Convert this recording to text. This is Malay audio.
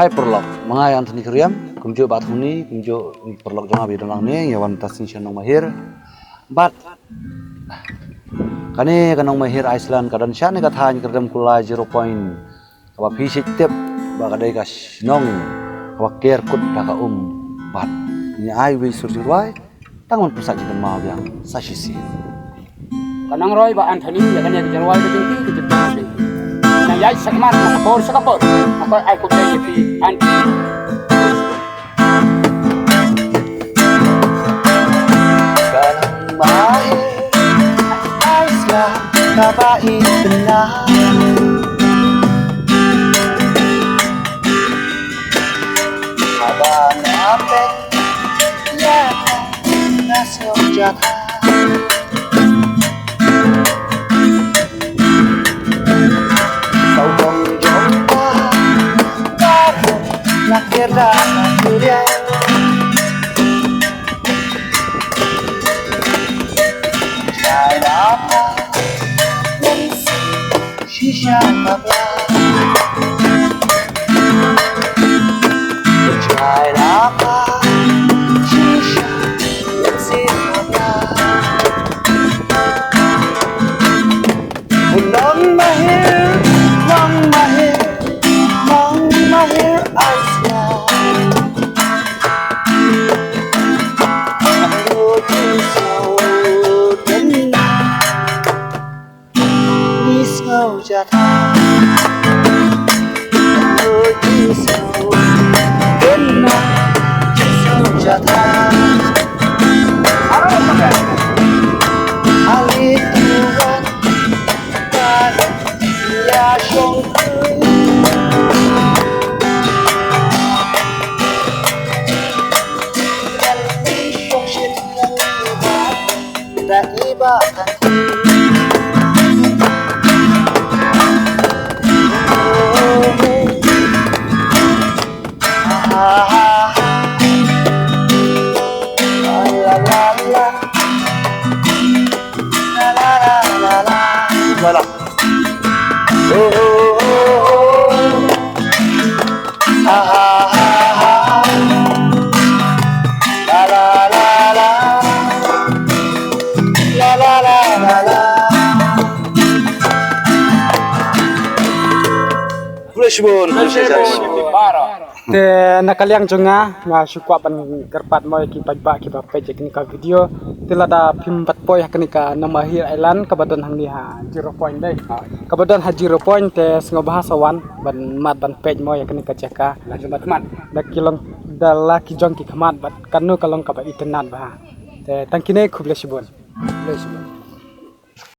Hai perlok, mga Anthony Kriam, kumjo bathuni, kumjo perlok jangan bidolang ni, yawan tasing sianong mahir. But kani kanong mahir Iceland kadan siya ni kathan kerdam kulai 0 point. Kapa fisik tip bakadai kas nong kapa care kut daka But ni ai we surjurwai tangon pusat jikan mau yang sasisi. Kanang Roy ba Anthony ya kan ya jarwai ke jengki ke jengki. Nah ya sakmat sakapor. Ako ay ko kay fi Anthony. Kanang mahir Iceland kabait tenang. Abang apek ya nasib jatah. Nakira dia Saya apa Shisha babla Saya apa Shisha babla Long mahir Jatah jatah Ali Tuhan pada dia syongku dan syong syedang dan ibadah Voilà. Te nakaliang jonga nga syukwa pan kerpat mo ki pajba ki ba page ni ka video tilada pimbat poy hakni ka namahir island kabadon hang ni ha 0 point dai kabadon ha 0 point te sngo bahasawan ban mat ban page mo yakni ka cheka la jumat mat dak kilong dala ki jong ki khamat bat kanu kalong ka ba itenat ba te tangkine khuble sibon